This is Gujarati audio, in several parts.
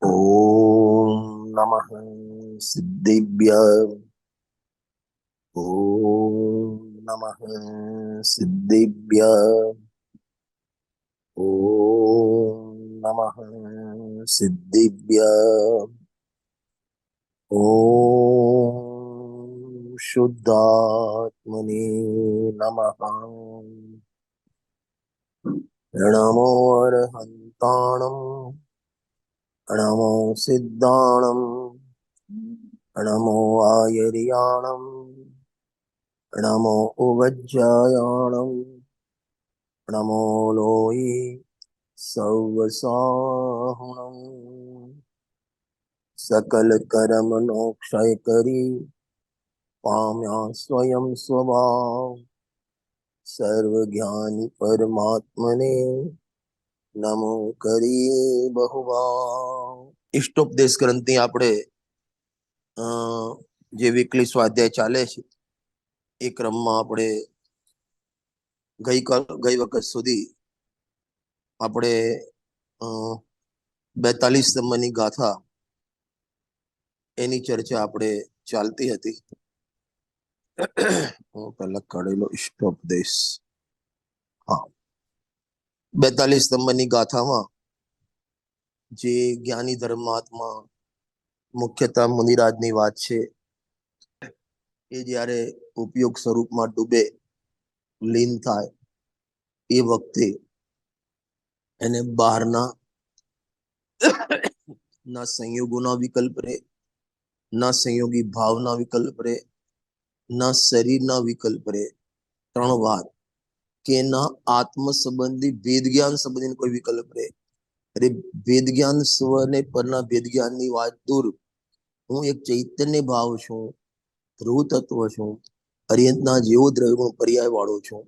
ઓમ નમઃ સિદ્ધિભ્ય. ઓમ નમઃ સિદ્ધિભ્ય. ઓમ નમઃ સિદ્ધિભ્ય. ઓમ શુદ્ધાત્મને નમઃ. નમો અર્હંતાણં. નમો સિદ્ધાણં. નમો આયર્યાણં. નમો ઉવજ્જાયાણં. નમો લોહી સૌવસાહુણં. સકલ કર્મનો ક્ષય કરી પામ્યા સ્વયં સ્વભાવ. સર્વ જ્ઞાની પરમાત્મને નમો કરી બહુભાવ. ઇષ્ટોપદેશ ગ્રંથની આપણે જે વીકલી સ્વાધ્યાય ચાલે છે એ ક્રમમાં આપણે ગઈ વખત સુધી આપણે 42 નંબરની ગાથા એની ચર્ચા આપણે ચાલતી હતી. હું પહેલા કાઢેલો ઇષ્ટોપદેશ. હા, 42 નંબરની ગાથામાં જે જ્ઞાની ધર્માત્મા મુખ્યતઃ મુનિરાજની વાત છે એ જ્યારે ઉપયોગ સ્વરૂપમાં ડૂબે, લીન થાય એ વખતે એને બહારના ના સંયોગોના વિકલ્પ રહે, ના સંયોગી ભાવના વિકલ્પ રહે, ના શરીરના વિકલ્પ રહે. 3 વાત કે ના આત્મ સંબંધી વેદ જ્ઞાન સંબંધી કોઈ વિકલ્પ રહે. અરે વેદ જ્ઞાન સ્વને પરના વેદ જ્ઞાનની વાત દૂર, હું એક ચૈતન્ય ભાવ છું, ધ્રુવ તત્વ છું, અરિયંતના જેવો દ્રવ્યગુણ પર્યાય વાળો છું.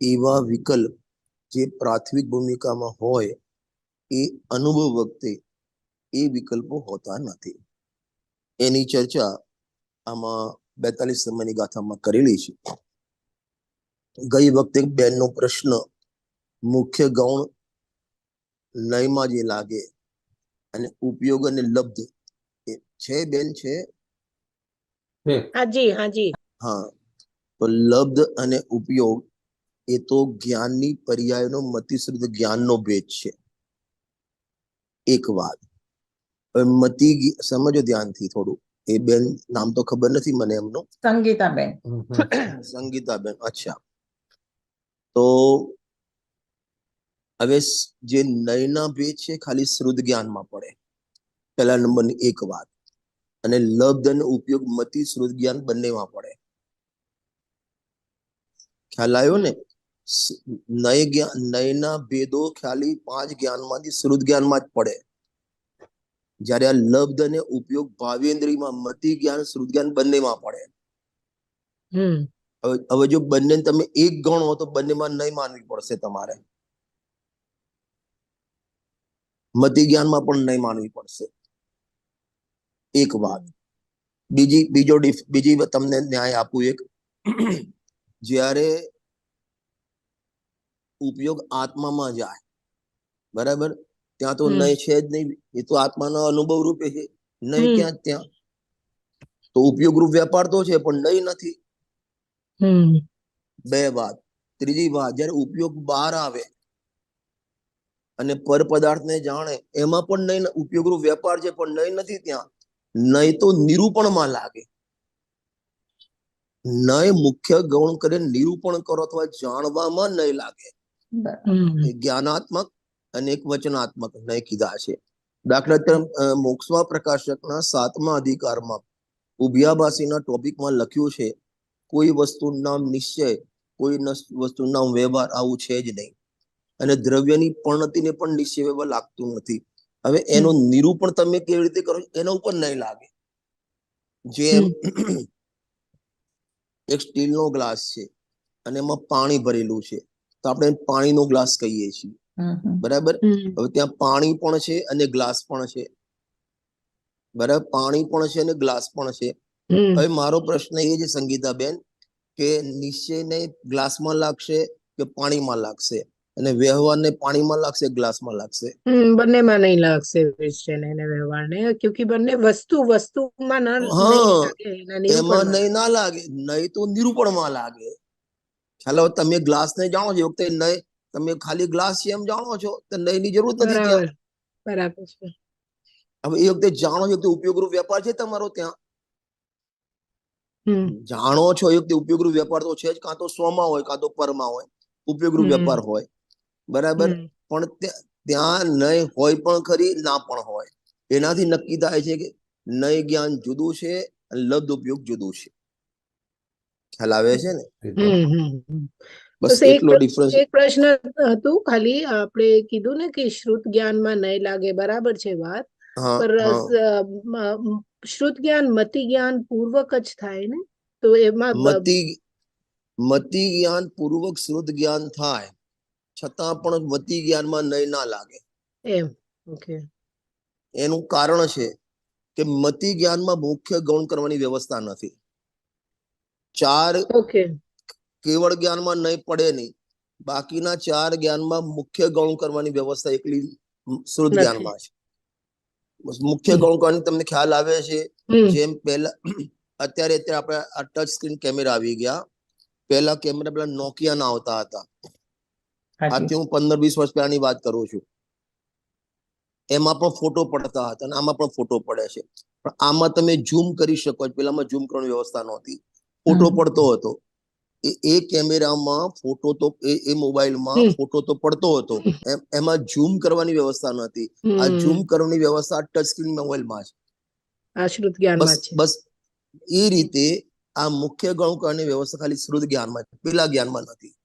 એવા વિકલ્પ જે પ્રાથમિક ભૂમિકામાં હોય એ અનુભવ વખતે એ વિકલ્પો હોતા નથી. એની ચર્ચા આમાં 42 નંબરની ગાથામાં કરેલી છે. ગઈ વખતે બેનનો પ્રશ્ન મુખ્ય ગૌણ લયમાં જે લાગે અને ઉપયોગ અને લબ્ધ એ છે બેન છે. હાજી હાજી. હા, તો લબ્ધ અને ઉપયોગ એ તો જ્ઞાનની પર્યાયનો મતિશ્રુત જ્ઞાનનો ભેદ છે. એક વાત મતિ સમજો ધ્યાનથી થોડું. એ બેન નામ તો ખબર નથી મને એમનું. સંગીતાબેન. સંગીતાબેન, અચ્છા. તો હવે જે નયના ભેદ છે ખાલી શ્રુત જ્ઞાનમાં પડે, પહેલા નંબરની એક વાત. અને લબ્ધ અને ઉપયોગ મતિ શ્રુત જ્ઞાન બંનેમાં પડે. ખ્યાલ આવ્યો ને? નયના ભેદો ખાલી 5 જ્ઞાનમાંથી શ્રુત જ્ઞાનમાં જ પડે. જ્યારે આ લબ્ધ અને ઉપયોગ ભાવેન્દ્રિયમાં મતિ જ્ઞાન શ્રુત જ્ઞાન બંનેમાં પડે. હવે જો બંને તમે એક ગણો તો બંનેમાં નહીં માનવી પડશે તમારે. મતિ જ્ઞાનમાં પણ નહીં માનવી પડશે. એક વાત. બીજી તમને ન્યાય આપું એક. જ્યારે ઉપયોગ આત્મામાં જાય, બરાબર, ત્યાં તો નય છે જ નહીં. એ તો આત્માનો અનુભવ રૂપે છે. નય ક્યાં ત્યાં? તો ઉપયોગ રૂપ વેપાર તો છે પણ નય નથી. 2 વાત. ત્રીજી વાત, જયારે ઉપયોગ બહાર આવે અને પર પદાર્થને જાણે, એમાં પણ નય ઉપયોગ રૂપ વેપાર છે પણ નય નથી ત્યાં. નય તો નિરૂપણમાં લાગે. નય મુખ્ય ગૌણ કરે નિરૂપણ કરો અથવા જાણવામાં નય લાગે. જ્ઞાનાત્મક અને એક વચનાત્મક નય કીધા છે. દાખલા તરીકે મોક્ષવા પ્રકાશકના 7મા અધિકારમાં ઉભયાભાસીના ટોપિકમાં લખ્યું છે, કોઈ વસ્તુનું નામ નિશ્ચય, કોઈ વસ્તુનું નામ વ્યવહાર આવું છે જ નહીં. અને દ્રવ્યની પરિણતિને પણ નિશ્ચય વ્યવહાર લાગતું નથી. હવે એનું નિરૂપણ તમે કેવી રીતે કરો એના ઉપર નહીં લાગે. જેમ એક સ્ટીલનો ગ્લાસ છે અને એમાં પાણી ભરેલું છે, તો આપણે પાણીનો ગ્લાસ કહીએ છીએ, બરાબર. હવે ત્યાં પાણી પણ છે અને ગ્લાસ પણ છે, બરાબર. પાણી પણ છે અને ગ્લાસ પણ છે. હવે મારો પ્રશ્ન એ છે સંગીતાબેન, કે નિશ્ચયને ગ્લાસમાં લાગશે કે પાણીમાં લાગશે? અને વ્યવહારને પાણીમાં લાગશે, ગ્લાસમાં લાગશે? બંનેમાં નહીં લાગશે વિષયને અને વ્યવહારને, ક્યોંકि બંને વસ્તુમાં નહીં હા, લાગે, એના એમાં નિરૂપણમાં નહીં ના લાગે, નહીં તો નિરૂપણમાં લાગે. ખ્યાલ આવે? તમે ગ્લાસને જાણો છો, એ વખતે નહીં તમે ખાલી ગ્લાસ છે એમ જાણો છો, તો નહીંની જરૂર નથી ત્યાં. બરાબર છે. હવે એ વખતે જાણો છો તો ઉપયોગરૂપ વેપાર છે તમારો ત્યાં. જાણો છો એ વખતે ઉપયોગરૂપ વેપાર તો છે જ, કાં તો સ્વમાં હોય કાં તો પરમાં હોય, ઉપયોગરૂપ વેપાર હોય, બરાબર. પણ ત્યાં નહીં હોય પણ ખરી, ના પણ હોય. એનાથી નક્કી થાય છે કે નહીં જ્ઞાન જુદું છે અને લબ્ધ ઉપયોગ જુદું છે. ખ્યાલ આવે છે ને? બસ એટલો ડિફરન્સ. એક પ્રશ્ન હતું ખાલી, આપણે કીધું ને કે શ્રુત જ્ઞાનમાં નહીં લાગે, બરાબર છે વાત, પર શ્રુત જ્ઞાન મતિ જ્ઞાન પૂર્વક જ થાય ને, તો એમાં મતિ જ્ઞાન પૂર્વક શ્રુત જ્ઞાન થાય, છતાં પણ મતિ જ્ઞાનમાં નહીં ના લાગે. એમ, ઓકે. એનું કારણ છે કે મતિ જ્ઞાનમાં મુખ્ય ગૌણ કરવાની વ્યવસ્થા નથી. ચાર કેવળ જ્ઞાનમાં નહીં પડે નહીં, બાકીના ચાર જ્ઞાનમાં મુખ્ય ગૌણ કરવાની વ્યવસ્થા એકલી શ્રુત જ્ઞાનમાં છે. મુખ્ય ગૌણ કરવાની તમને ખ્યાલ આવે છે? જેમ પહેલા અત્યારે આપણે આ ટચ સ્ક્રીન કેમેરા આવી ગયા, પહેલા કેમેરા પેલા નોકિયા ના આવતા હતા. આજથી હું 15-20 વર્ષ પહેલાની વાત કરું છું. એમાં પણ ફોટો પડતા હતા અને આમાં પણ ફોટો પડે છે, પણ આમાં તમે ઝૂમ કરી શકો, પેલામાં ઝૂમ કરવાની વ્યવસ્થા નહોતી, ફોટો પડતો હતો. એ કેમેરામાં ફોટો તો એ મોબાઈલમાં ફોટો તો પડતો હતો, એમાં ઝૂમ કરવાની વ્યવસ્થા નહોતી. આ ઝૂમ કરવાની વ્યવસ્થા ટચ સ્ક્રીન મોબાઈલમાં છે. બસ એ રીતે આ મુખ્ય ગૌણ કરવાની વ્યવસ્થા ખાલી શ્રુત જ્ઞાનમાં છે, પેલા જ્ઞાનમાં નથી.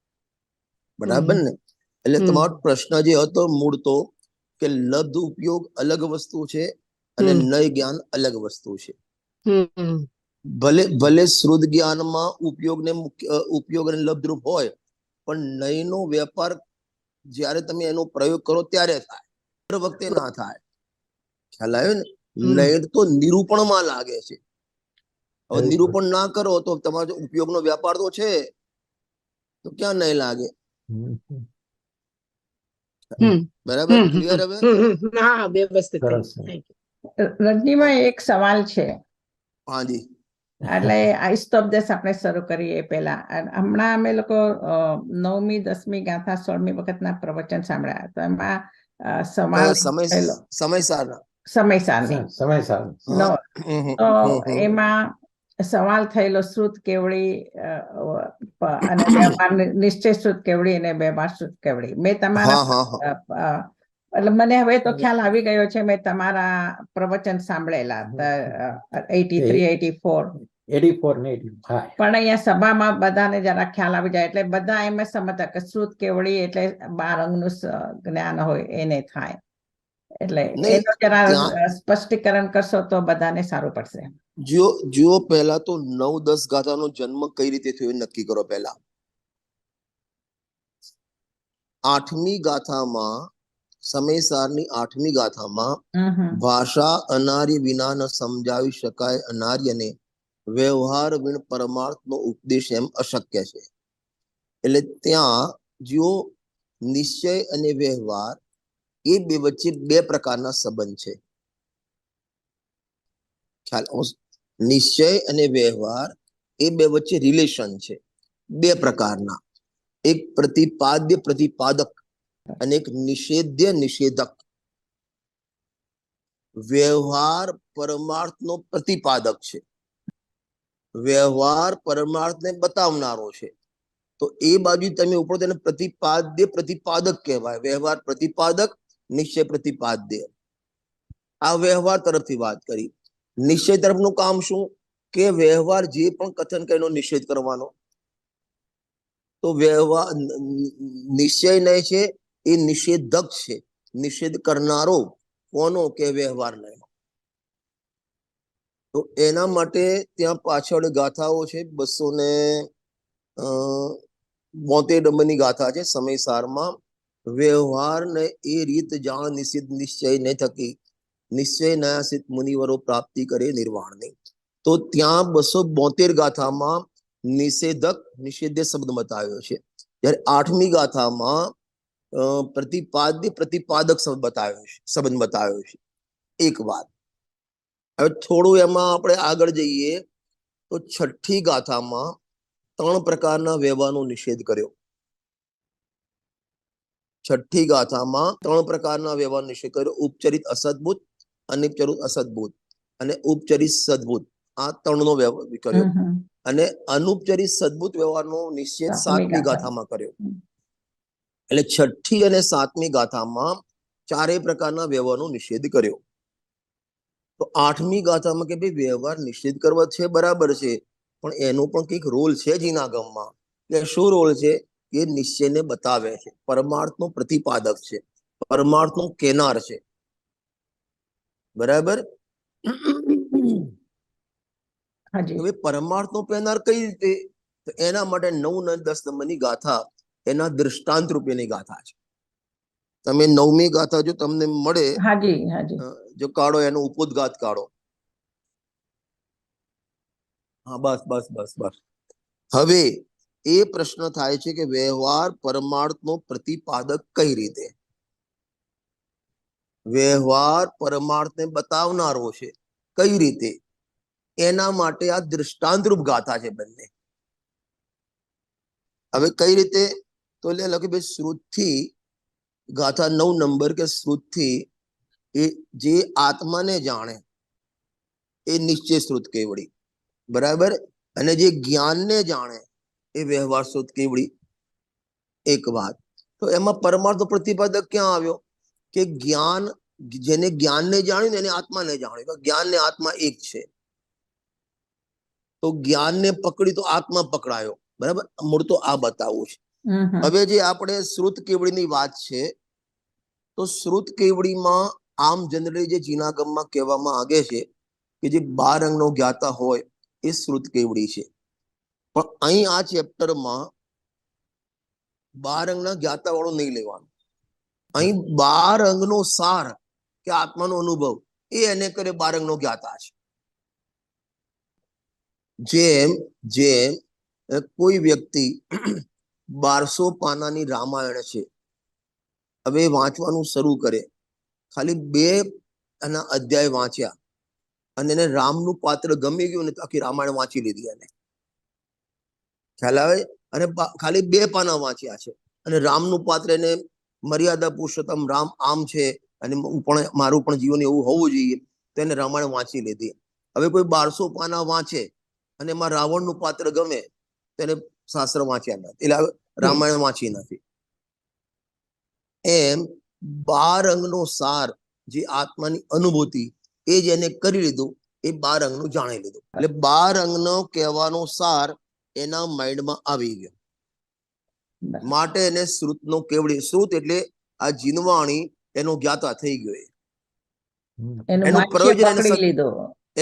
બરાબર ને? એટલે તમારો પ્રશ્ન જે હતો મૂળ તો કે લબ્ધ ઉપયોગ અલગ વસ્તુ છે અને નય જ્ઞાન અલગ વસ્તુ છે. ભલે શ્રુત જ્ઞાનમાં ઉપયોગ અને લબ્ધ રૂપ હોય, પણ નયનો વેપાર જ્યારે તમે એનો પ્રયોગ કરો ત્યારે થાય, દર વખતે ના થાય. ખ્યાલ આવ્યો ને? નય તો નિરૂપણમાં લાગે છે. હવે નિરૂપણ ના કરો તો તમારો ઉપયોગનો વ્યાપાર તો છે, તો ક્યાં નહીં લાગે? બરાબર, ક્લિયર? હવે હા, વ્યવસ્થિત. રજનીમાં એક સવાલ છે. હાજી. એટલે આ સ્તબ્ધસ આપણે શરૂ કરીએ પહેલા, હમણાં અમે લોકો 9મી 10મી ગાથા 16મી વખતના પ્રવચન સાંભળ્યા, તો એમાં સવાલ તો એમાં સવાલ થયેલો શ્રુત કેવડી અને વ્યવહાર નિશ્ચય શ્રુત કેવડી અને વ્યવહાર શ્રુત કેવડી. મેં તમારા એટલે મને હવે તો ખ્યાલ આવી ગયો છે, મેં તમારા પ્રવચન સાંભળેલા 83, 84 ને 85, પણ અહીંયા સભામાં બધાને જરા ખ્યાલ આવી જાય, એટલે બધા એમ સમજતા કે શ્રુત કેવડી એટલે 12 અંગનું જ્ઞાન હોય એને થાય. એટલે એનો જરા સ્પષ્ટીકરણ કરશો તો બધાને સારું પડશે. જો પહેલા તો 9-10 ગાથાનો જન્મ કઈ રીતે થયો નક્કી કરો. પહેલા 8મી ગાથામાં, સમયસારની 8મી ગાથામાં ભાષા અનાર્ય વિના ન સમજાવી શકાય, અનાર્યને વ્યવહાર વિણ પરમાર્થનો ઉપદેશ એમ અશક્ય છે. એટલે ત્યાં જો નિશ્ચય અને વ્યવહાર એ બે વચ્ચે બે પ્રકારના સંબંધ છે. ખ્યાલ? નિશ્ચય અને વ્યવહાર એ બે વચ્ચે રિલેશન છે, બે પ્રકારના. એક પ્રતિપાદ્ય પ્રતિપાદક અને એક નિષેધ્ય નિષેધક. વ્યવહાર પરમાર્થનો પ્રતિપાદક છે, વ્યવહાર પરમાર્થને બતાવનારો છે. તો એ બાજુ તમે ઉપર તેને પ્રતિપાદ્ય પ્રતિપાદક કહેવાય. વ્યવહાર પ્રતિપાદક, નિશ્ચય પ્રતિપાદ્ય. આ વ્યવહાર તરફથી વાત કરી. નિશ્ચય તરફનું કામ શું? કે વ્યવહાર જે પણ કથન કરે એનો નિષેધ કરવાનો. તો વ્યવહાર નિશ્ચય નહીં છે, એ નિષેધક છે. નિષેધ કરનારો કોનો? કે વ્યવહાર નહીં. તો એના માટે ત્યાં પાછળ ગાથાઓ છે, 272 નંબરની ગાથા છે સમયસારમાં. વ્યવહારને એ રીત જાણ નિષિદ્ધ નિશ્ચય ને થકી નિશ્ચય નયાસિત મુનિવરો પ્રાપ્તિ કરે નિર્વાણની. તો ત્યાં 272 ગાથામાં નિષેધક નિષેધ્ય શબ્દ બતાવ્યો છે. જ્યારે 8મી ગાથામાં પ્રતિપાદ્ય પ્રતિપાદક સંબંધ બતાવ્યો છે. એક વાત. હવે થોડું એમાં આપણે આગળ જઈએ તો છઠ્ઠી ગાથામાં 3 પ્રકારના વ્યવહારનો નિષેધ કર્યો. છઠ્ઠી ગાથામાં 3 પ્રકારના વ્યવહાર નિષેધ કર્યો. ઉપચરિત અસદભૂત, અનિપચરિત અસદભૂત અને ઉપચરિત સદભૂત. આ 3નો વ્યવહાર કર્યો. અને અનુપચરિત સદભૂત વ્યવહારનો નિષેધ 7મી ગાથામાં કર્યો. એટલે છઠ્ઠી અને 7મી ગાથામાં 4 પ્રકારના વ્યવહારનો નિષેધ કર્યો. તો 8મી ગાથામાં કે ભાઈ વ્યવહાર નિષેધ કરવા છે, બરાબર છે, પણ એનો પણ કંઈક રોલ છે જીનાગમમાં. કે શું રોલ છે? એ નિશ્ચયને બતાવે છે, પરમાર્થનો પ્રતિપાદક છે, પરમાર્થનો કેનાર છે. બરાબર. હવે પરમાર્થનો કેનાર કઈ રીતે? તો એના માટે 9 અને 10 નંબરની ગાથા એના દૃષ્ટાંત રૂપેની ગાથા છે. તમે 9મી ગાથા જો તમને મળે, જો કાઢો, એનો ઉપોદ્ઘાત કાઢો. હા, બસ બસ બસ બસ. હવે એ પ્રશ્ન થાય છે કે વ્યવહાર પરમાર્થનો પ્રતિપાદક કઈ રીતે? વ્યવહાર પરમાર્થને બતાવનારો છે, કઈ રીતે? એના માટે આ દૃષ્ટાંતરૂપ ગાથા છે બંને. હવે કઈ રીતે? તો લખી ભાઈ શ્રુતથી ગાથા 9 નંબર કે શ્રુતથી એ જે આત્માને જાણે એ નિશ્ચય શ્રુત કેવડી. બરાબર. અને જે જ્ઞાનને જાણે એ વ્યવહાર શ્રુત કેવડી. એક વાત. તો એમાં પરમાર્થ પ્રતિપાદક ક્યાં આવ્યો? કે જ્ઞાન, જેને જ્ઞાનને જાણ્યું ને એને આત્માને જાણ્યું. જ્ઞાન ને આત્મા એક છે. તો જ્ઞાનને પકડી તો આત્મા પકડાયો. બરાબર. મૂળ તો આ બતાવવું છે. હવે જે આપણે શ્રુત કેવડીની વાત છે, તો શ્રુત કેવડીમાં આમ જનરલી જે જીનાગમમાં કહેવામાં આવે છે કે જે 12 અંગનો જ્ઞાતા હોય એ શ્રુત કેવડી છે. પણ અહીં આ ચેપ્ટરમાં 12 અંગના જ્ઞાતા વાળું નહીં લેવાનું. અહીં 12 અંગનો સાર કે આત્માનો અનુભવ એ એને કરે 12 અંગનો જ્ઞાતા છે. જેમ જેમ કોઈ વ્યક્તિ 1200 પાનાની રામાયણ છે, હવે વાંચવાનું શરૂ કરે, ખાલી 2 અધ્યાય વાંચ્યા અને એને રામનું પાત્ર ગમી ગયું ને તો આખી રામાયણ વાંચી લીધી. એને ખ્યાલ આવે? અને ખાલી 2 પાના વાંચ્યા છે અને રામનું પાત્ર એને મર્યાદા પુરુષોત્તમ રામ આમ છે અને મારું પણ જીવન એવું હોવું જોઈએ, તો એને રામાયણ વાંચી લીધી. હવે કોઈ 1200 પાના વાંચે અને એમાં રાવણનું પાત્ર ગમે તો એને શાસ્ત્ર વાંચ્યા નથી, એટલે રામાયણ વાંચી નથી. એમ 12 અંગનો સાર જે આત્માની અનુભૂતિ એ જેને કરી લીધું એ 12 અંગનું જાણી લીધું. એટલે 12 અંગનો કહેવાનો સાર એના માઇન્ડમાં આવી ગયો. માટે એને શ્રુતનો કેવડી. શ્રુત એટલે આ જીનવાણી એનો જ્ઞાતા થઈ ગયો. એનું પ્રયોજન,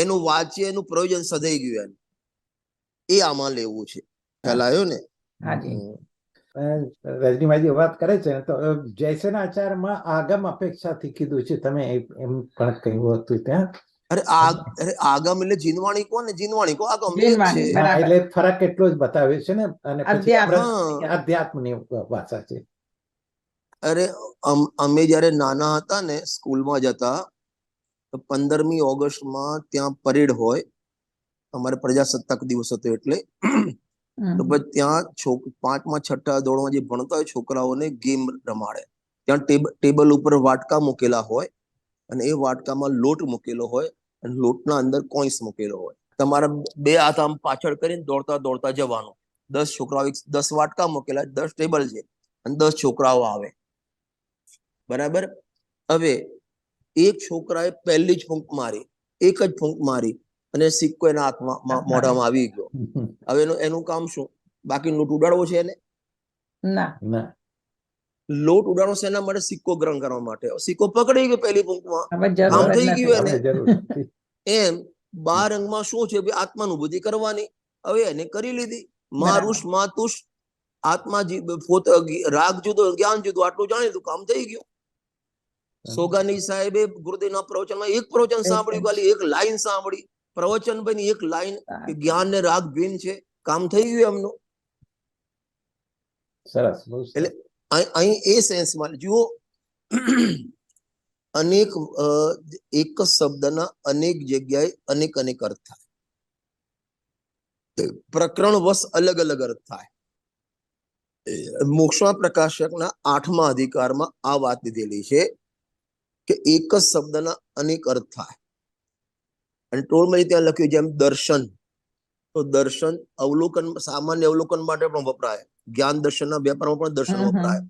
એનું વાચ્ય, એનું પ્રયોજન સધાઈ ગયું. એ આમાં લેવું છે. ખ્યાલ આવ્યો ને? રજનીભાઈ વાત કરે છે તો જયસેનાચારમાં આગમ અપેક્ષાથી કીધું છે, તમે એમ પણ કહ્યું હતું ત્યાં. અરે આગમ એટલે જીનવાણી કોને? જીનવાણી કો આગમ છે. એટલે ફરક એટલો જ બતાવ્યો છે ને. અને પછી અધ્યાત્મની ભાષા છે. અરે અમે જયારે નાના હતા ને, સ્કૂલમાં જતા, તો 15મી ઓગસ્ટમાં ત્યાં પરેડ હોય. અમારે પ્રજાસત્તાક દિવસ હતો એટલે તો પછી ત્યાં 5મા 6ઠા ધોરણમાં જે ભણતા હોય છોકરાઓને ગેમ રમાડે. ત્યાં ટેબલ ઉપર વાટકા મૂકેલા હોય અને એ વાટકામાં લોટ મૂકેલો હોય અને લોટના અંદર કોઈન્સ મૂકેલો હોય. તમારા 2 હાથ આમ પાછળ કરીને દોડતા દોડતા જવાનું. 10 છોકરાઓ, 10 વાટકા મૂકેલા, 10 ટેબલ છે અને 10 છોકરાઓ આવે. બરાબર. હવે એક છોકરાએ પહેલી જ ફૂંક મારી, એક જ ફૂંક મારી અને સિક્કો એના હાથમાં મોઢામાં આવી ગયો. હવે એનું કામ શું? બાકી લોટ ઉડાડવો છે એને? ના. લોટ ઉડાડવો છે એના માટે સિક્કો ગ્રહણ કરવા માટે. સિક્કો પકડી ગયો પહેલી ફૂંકમાં, કામ થઈ ગયું એને. એમ 12 અંગમાં શું છે? આત્માનુભૂતિ કરવાની. હવે એને કરી લીધી. મારુષ માતુષ આત્મા રાગ જુદો, જ્ઞાન જુદું, આટલું જાણી લીધું, કામ થઈ ગયું. સોગાની સાહેબે ગુરુદેવના પ્રવચનમાં એક પ્રવચન સાંભળ્યું, ખાલી એક લાઈન સાંભળી, પ્રવચન બની એક લાઈન કે જ્ઞાન ને રાગ ભિન્ન છે, કામ થઈ ગયું એમનું. સરસ. એટલે અહીં એ સેન્સમાં જુઓ, અનેક એક જ શબ્દના અનેક જગ્યાએ અનેક અનેક અર્થ થાય, પ્રકરણ વશ અલગ અલગ અર્થ થાય. મોક્ષમાં પ્રકાશકના 8મા અધિકારમાં આ વાત લીધેલી છે કે એક જ શબ્દના અનેક અર્થ થાય. અને ટોળમાં ત્યાં લખ્યું જેમ દર્શન, તો દર્શન અવલોકન, સામાન્ય અવલોકન માટે પણ વપરાય, જ્ઞાન દર્શનના વ્યાપારમાં પણ દર્શન વપરાય,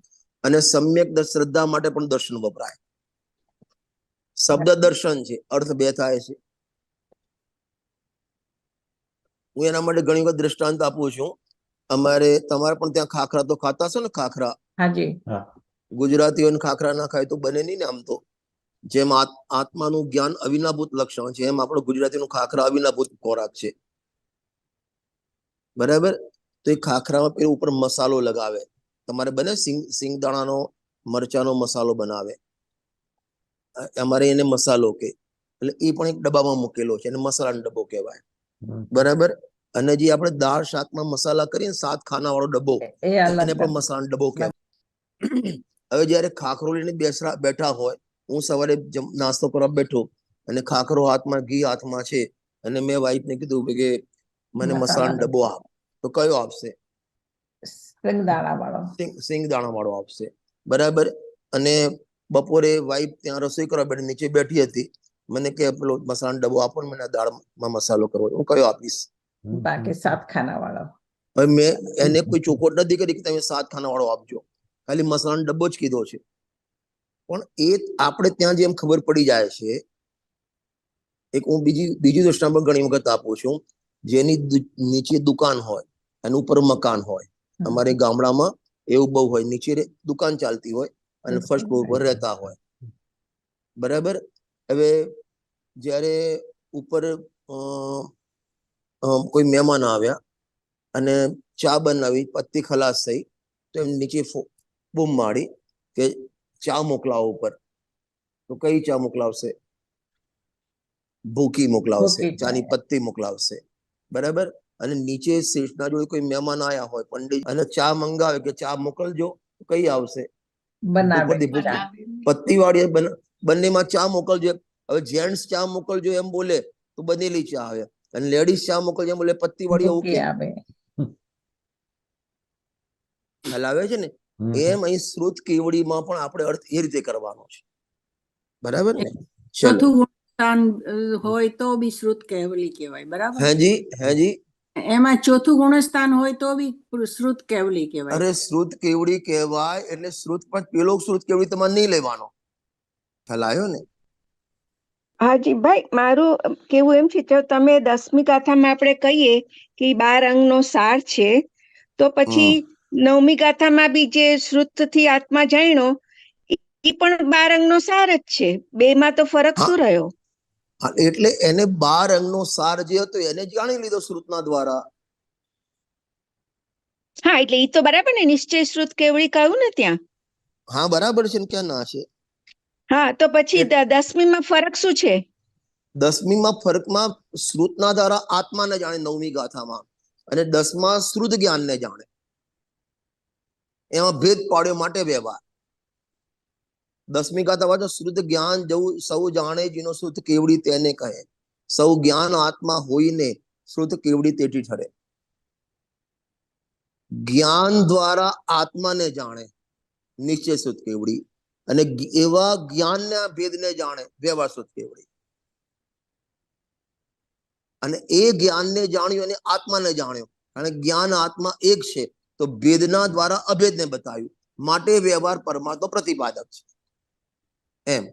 અને સમ્યક શ્રદ્ધા માટે પણ દર્શન વપરાય. શબ્દ દર્શન છે, અર્થ બે થાય છે. હું એના માટે ઘણી વખત દ્રષ્ટાંત આપું છું. તમારે પણ ત્યાં ખાખરા તો ખાતા છો ને? ખાખરા, હાજી, ગુજરાતીઓને ખાખરા ના ખાય તો બને નહીં ને. આમ તો જેમ આત્માનું જ્ઞાન અવિનાભૂત લક્ષણ છે, એમ આપણો ગુજરાતીનું ખાખરા અવિનાભૂત ખોરાક છે, બરાબર? તો એ ખાખરામાં પેલું ઉપર મસાલો લગાવે. તમારે બને સિંગદાણાનો મરચાનો મસાલો બનાવે, અમારે એને મસાલો કે, એટલે એ પણ એક ડબ્બામાં મૂકેલો છે, એને મસાલાનો ડબ્બો કહેવાય, બરાબર? અને જે આપણે દાળ શાકમાં મસાલા કરીએ ને, 7 ખાના વાળો ડબ્બો, એને પણ મસાલાનો ડબ્બો કહેવાય. હવે જયારે ખાખરો લઈને બેઠા હોય, હું સવારે નાસ્તો કરવા બેઠો અને ખાખરો હાથમાં, ઘી હાથમાં છે, અને મેં વાઈફને કીધું કે મને મસાલાનો ડબ્બો આપ, તો કયો આપશે? સિંગદાણા વાળો આપશે, બરાબર? અને બપોરે વાઈફ ત્યાં રસોઈ કરવા બેઠી, નીચે બેઠી હતી, મને કે પેલો મસાલાનો ડબ્બો આપો ને, મને દાળમાં મસાલો કરવો, હું કયો આપીશ? બાકી 7 ખાના વાળો. હવે મેં એને કોઈ ચોખવટ નથી કરી કે તમે 7 ખાના વાળો આપજો, ખાલી મસાલાનો ડબ્બો જ કીધો છે. પણ એ આપણે ત્યાં જેમ ખબર પડી જાય છે. એક હું બીજી દ્રષ્ટાંત પણ ઘણી વખત આપું છું. જેની નીચે દુકાન હોય અને ઉપર મકાન હોય, અમારે ગામડામાં એવું બહુ હોય, નીચે દુકાન ચાલતી હોય અને ફર્સ્ટ ફ્લોર પર રહેતા હોય, બરાબર? હવે જ્યારે ઉપર કોઈ મહેમાન આવ્યા અને ચા બનાવી, પત્તી ખલાસ થઈ, તો એમ નીચે બૂમ મારી કે ચા મોકલાવો ઉપર. તો કઈ ચા મોકલાવશે? ભૂકી મોકલાવશે, ચાની પત્તી મોકલાવશે, બરાબર? અને નીચે શેઠના જોડે કોઈ મહેમાન આયા હોય, પંડિત, અને ચા મંગાવે કે ચા મોકલજો, કઈ આવશે? પત્તી વાળી. બંનેમાં ચા મોકલજો. હવે જેન્ટ્સ ચા મોકલજો એમ બોલે તો બનેલી ચા આવે, અને લેડીઝ ચા મોકલજો એમ બોલે પત્તી વાળી ઓકે આવે. ખ્યાલ આવે છે ને? એમ અહીં શ્રુત કેવડીમાં પણ આપણે અર્થ એ રીતે કરવાનો છે, બરાબર ને? ચોથું ગુણસ્થાન હોય તો બી શ્રુત કેવલી કહેવાય, બરાબર? હાજી, હાજી. એમાં ચોથું ગુણસ્થાન હોય તો બી શ્રુત કેવલી કહેવાય. અરે શ્રુત કેવડી કહેવાય એટલે શ્રુત પણ પેલો શ્રુત કેવડી તમારે નહીં લેવાનો. ખ્યાલ આવ્યો ને? હાજી ભાઈ, મારું કેવું એમ છે, તો તમે 10મી ગાથામાં આપણે કહીએ કે 12 અંગનો સાર છે, તો પછી 9મી ગાથામાં બી જે શ્રુત થી આત્મા જાણ્યો, એ પણ 12 અંગનો સાર જ છે. બેમાં તો ફરક શું રહ્યો? એટલે એને 12 અંગનો સાર જે હતો એને જાણી લીધો શ્રુતના દ્વારા. હા, એટલે એ તો બરાબર ને, નિશ્ચય શ્રુત કેવડી કહ્યું ને ત્યાં. હા, બરાબર છે ને, ક્યાં ના છે? હા, તો પછી 10મીમાં ફરક શું છે? 10મીમાં ફરકમાં શ્રુતના દ્વારા આત્માને જાણે 9મી ગાથામાં, અને 10માં શ્રુત જ્ઞાનને જાણે. એમાં ભેદ પાડ્યો માટે વ્યવહાર. 10મી ગાથા વાંચો, શ્રુત જ્ઞાન જવું સૌ જાણે, જેનો શ્રુત કેવડી તેને કહે. સૌ જ્ઞાન આત્મા હોઈને શ્રુત કેવડી તેથી ઠરે. જ્ઞાન દ્વારા આત્માને જાણે નિશ્ચય શ્રુત કેવડી, અને એવા જ્ઞાનના ભેદને જાણે વ્યવહાર શ્રુત કેવડી. અને એ જ્ઞાનને જાણ્યું અને આત્માને જાણ્યો, કારણ કે જ્ઞાન આત્મા એક છે, તો ભેદના દ્વારા અભેદને બતાવ્યું, માટે વ્યવહાર પરમાત્મા પ્રતિપાદક છે. એમ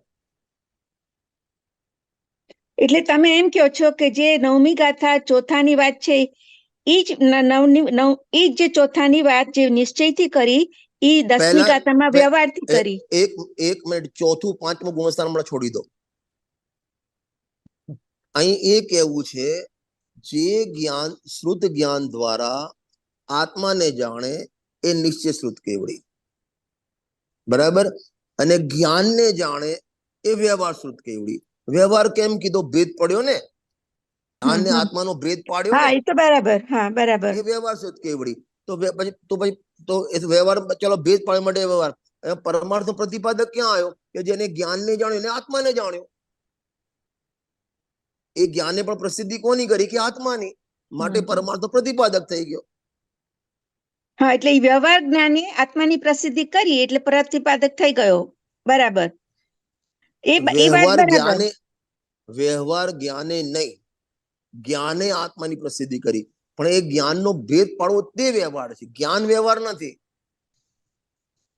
એટલે તમે એમ કહો છો કે જે 9મી ગાથા ચોથાની વાત છે, એ જ જે ચોથાની વાત જે નિશ્ચયથી કરી, એ 10મી ગાથામાં વ્યવહારથી કરી. એક મિનિટ, ચોથું 5મું ગુણસ્થાન હમણાં છોડી દો. અહીં એ કહેવું છે, જે જ્ઞાન શ્રુત જ્ઞાન દ્વારા આત્માને જાણે એ નિશ્ચય શ્રુત કેવડી, બરાબર? અને જ્ઞાનને જાણે એ વ્યવહાર શ્રુત કેવડી. વ્યવહાર કેમ કીધો? ભેદ પડ્યો ને, જ્ઞાન ને આત્માનો ભેદ પાડ્યો ને, એ તો બરાબર. હા, બરાબર. એ વ્યવહાર શ્રુત કેવડી. તો પછી તો એ વ્યવહાર, ચલો ભેદ પાડવા માટે વ્યવહાર, પરમાર્થ પ્રતિપાદક ક્યાં આવ્યો? કે જેને જ્ઞાનને જાણ્યું એને આત્માને જાણ્યો. એ જ્ઞાને પણ પ્રસિદ્ધિ કોની કરી? કે આત્માની. માટે પરમાર્થ પ્રતિપાદક થઈ ગયો. હા, એટલે વ્યવહાર જ્ઞાને આત્માની પ્રસિદ્ધિ કરી એટલે પ્રતિપાદક થઈ ગયો. બરાબર. એ વાત બરાબર. વ્યવહાર જ્ઞાને નહીં, જ્ઞાને આત્માની પ્રસિદ્ધિ કરી, પણ એ જ્ઞાનનો ભેદ પાડવો તે વ્યવહાર છે. જ્ઞાન વ્યવહાર નથી.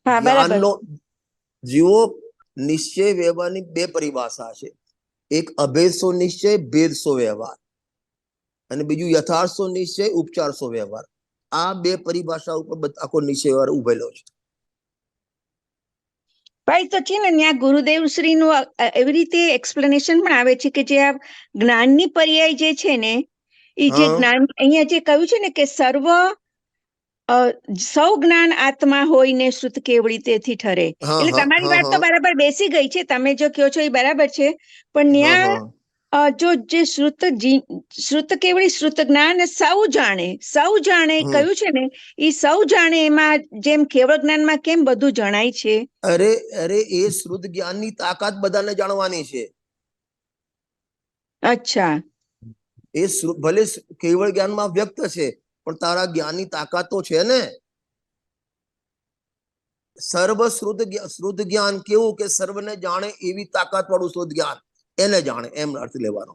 જ્ઞાનનો જીવો નિશ્ચય વ્યવહારની બે પરિભાષા છે. એક અભેદસો નિશ્ચય, ભેદસો વ્યવહાર, અને બીજું યથાર્થસો નિશ્ચય, ઉપચારસો વ્યવહાર. આ બે પરિભાષા ઉપર આખો નિશ્ચય વ્યવહાર ઉભેલો છે. ભાઈ તો છે ને ત્યાં ગુરુદેવ શ્રી નું એવી રીતે એક્સપ્લેનેશન પણ આવે છે કે જે આ જ્ઞાનની પર્યાય જે છે ને એ જે જ્ઞાન અહીંયા જે કહ્યું છે ને કે સૌ જ્ઞાન આત્મા હોય ને શ્રુત કેવળી તેથી ઠરે. એટલે તમારી વાત તો બરાબર બેસી ગઈ છે, તમે જો કહો છો એ બરાબર છે, પણ ત્યાં જો જે શ્રુત કેવળી શ્રુત જ્ઞાન સૌ જાણે કહ્યું છે ને, એ સૌ જાણે એમાં જેમ કેવળ જ્ઞાનમાં કેમ બધું જણાય છે? અરે એ શ્રુત જ્ઞાનની તાકાત બધાને જાણવાની છે. અચ્છા. એ ભલે કેવળ જ્ઞાનમાં વ્યક્ત છે, પણ તારા જ્ઞાનની તાકાત તો છે ને. સર્વ શ્રુત જ્ઞાન કેવું કે સર્વને જાણે એવી તાકાત વાળું શ્રુત જ્ઞાન, એને જાણે એમ અર્થ લેવાનો.